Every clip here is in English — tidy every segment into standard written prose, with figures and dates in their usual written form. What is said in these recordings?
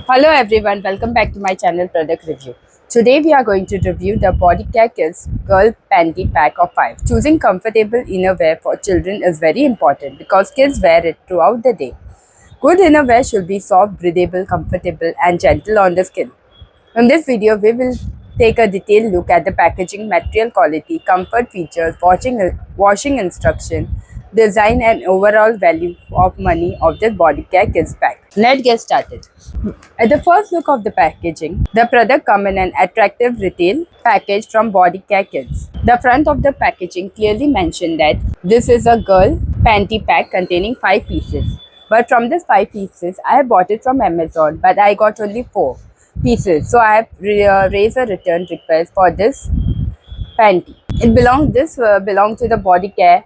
Hello everyone, welcome back to my channel Product Review. Today we are going to review the Body Care Kids Girl Panty Pack of 5. Choosing comfortable innerwear for children is very important because kids wear it throughout the day. Good innerwear should be soft, breathable, comfortable and gentle on the skin. In this video, we will take a detailed look at the packaging, material quality, comfort features, washing instruction, design and overall value of money of this Body Care Kids pack. Let's get started. At the first look of the packaging, the product comes in an attractive retail package from Body Care Kids. The front of the packaging clearly mentioned that this is a girl panty pack containing 5 pieces. But from these 5 pieces, I have bought it from Amazon, but I got only 4 pieces. So I have raised a return request for this panty. This belongs to the Body Care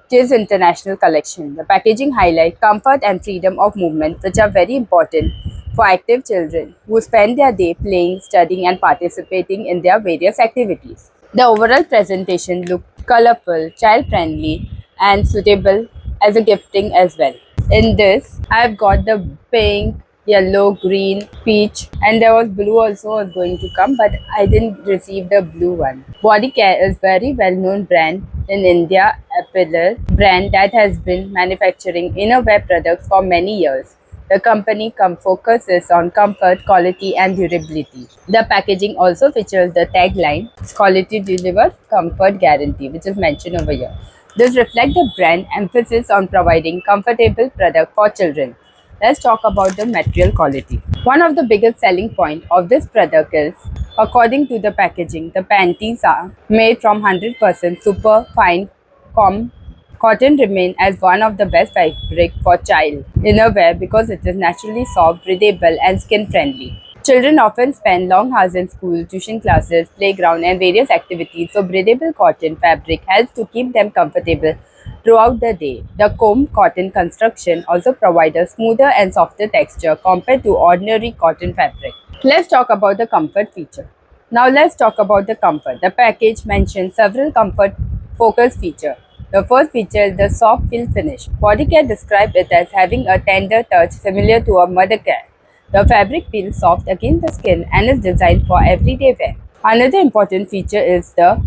Kids International Collection. The packaging highlights comfort and freedom of movement, which are very important for active children who spend their day playing, studying, and participating in their various activities. The overall presentation looked colorful, child-friendly, and suitable as a gifting as well. In this, I've got the pink, yellow, green, peach, and there was blue also was going to come, but I didn't receive the blue one. Body Care is very well-known brand in India, Apparel brand that has been manufacturing innerwear products for many years. The company focuses on comfort, quality, and durability. The packaging also features the tagline "Quality Delivered, Comfort Guarantee," which is mentioned over here. This reflects the brand emphasis on providing comfortable product for children. Let's talk about the material quality. One of the biggest selling points of this product is, according to the packaging, the panties are made from 100% super fine com cotton remain as one of the best fabric for child innerwear because it is naturally soft, breathable, and skin friendly. Children often spend long hours in school, tuition classes, playground, and various activities, so breathable cotton fabric helps to keep them comfortable throughout the day. The comb cotton construction also provides a smoother and softer texture compared to ordinary cotton fabric. Let's talk about the comfort feature. Now let's talk about the comfort. The package mentions several comfort focus features. The first feature is the soft feel finish. Bodycare describes it as having a tender touch similar to a mother care. The fabric feels soft against the skin and is designed for everyday wear. Another important feature is the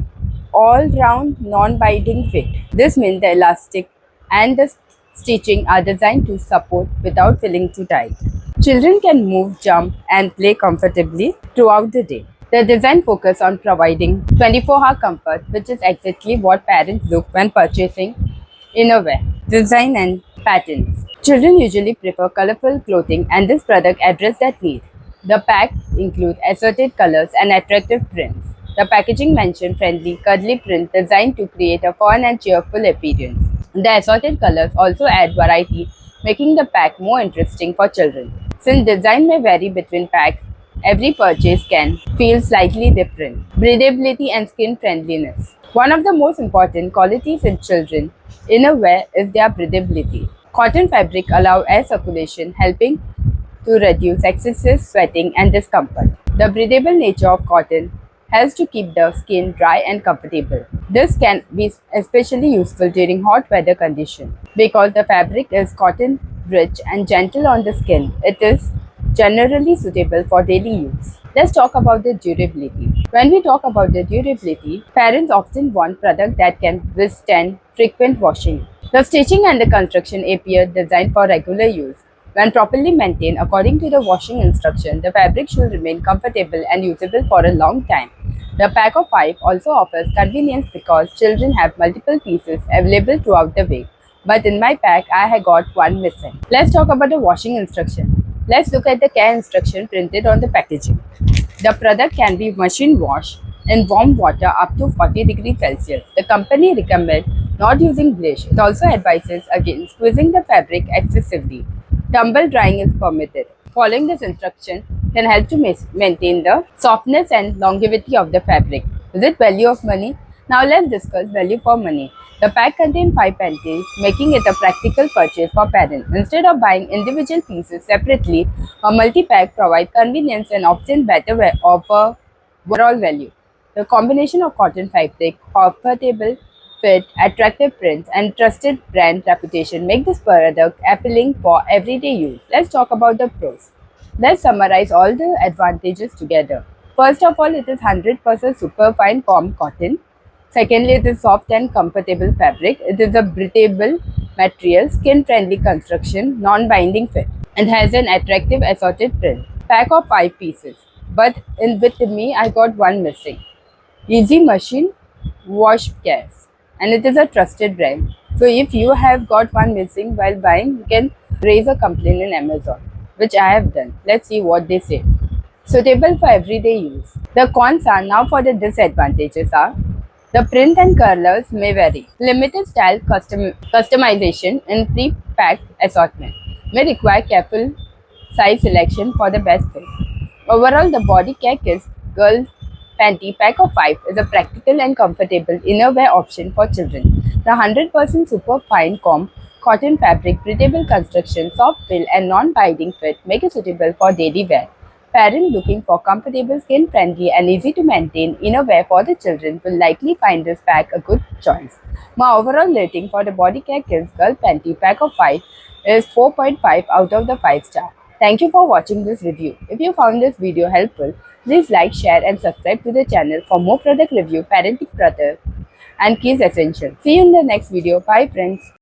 all-round non-binding fit. This means the elastic and the stitching are designed to support without feeling too tight. Children can move, jump, and play comfortably throughout the day. The design focuses on providing 24-hour comfort, which is exactly what parents look when purchasing innerwear. Design and patterns. Children usually prefer colorful clothing, and this product addresses that need. The pack includes assorted colors and attractive prints. The packaging mentions friendly, cuddly print designed to create a fun and cheerful appearance. The assorted colors also add variety, making the pack more interesting for children. Since design may vary between packs, every purchase can feel slightly different. Breathability and skin friendliness. One of the most important qualities in children innerwear is their breathability. Cotton fabric allows air circulation, helping to reduce excessive sweating and discomfort. The breathable nature of cotton helps to keep the skin dry and comfortable. This can be especially useful during hot weather conditions. Because the fabric is cotton rich and gentle on the skin, it is generally suitable for daily use. Let's talk about the durability. When we talk about the durability, parents often want products that can withstand frequent washing. The stitching and the construction appear designed for regular use. When properly maintained according to the washing instruction, the fabric should remain comfortable and usable for a long time. The pack of 5 also offers convenience because children have multiple pieces available throughout the week. But in my pack, I had got one missing. Let's talk about the washing instruction. Let's look at the care instruction printed on the packaging. The product can be machine washed in warm water up to 40 degrees Celsius. The company recommends not using bleach. It also advises against squeezing the fabric excessively. Tumble drying is permitted. Following this instruction can help to maintain the softness and longevity of the fabric. Is it value of money? Now let's discuss value for money. The pack contains 5 panties, making it a practical purchase for parents. Instead of buying individual pieces separately, a multi-pack provides convenience and often better offer overall value. The combination of cotton fabric, comfortable fit, attractive prints, and trusted brand reputation make this product appealing for everyday use. Let's talk about the pros. Let's summarize all the advantages together. First of all, it is 100% superfine cotton. Secondly, it is soft and comfortable fabric. It is a breathable material, skin-friendly construction, non-binding fit, and has an attractive assorted print. Pack of 5 pieces, but with me, I got one missing. Easy machine wash gas, and it is a trusted brand. So if you have got one missing while buying, you can raise a complaint in Amazon, which I have done. Let's see what they say. Suitable for everyday use. The cons are now for the disadvantages are the print and colors may vary. Limited style customization in pre-packed assortment may require careful size selection for the best fit. Overall, the Body Care Kids Girl Panty Pack of 5 is a practical and comfortable innerwear option for children. The 100% super fine cotton fabric, breathable construction, soft fill, and non-binding fit make it suitable for daily wear. Parents looking for comfortable, skin-friendly, and easy-to-maintain innerwear for the children will likely find this pack a good choice. My overall rating for the Body Care Kids Girl Panty Pack of 5 is 4.5 out of the 5 star. Thank you for watching this review. If you found this video helpful, please like, share, and subscribe to the channel for more product review, parenting products, and kids essentials. See you in the next video. Bye, friends.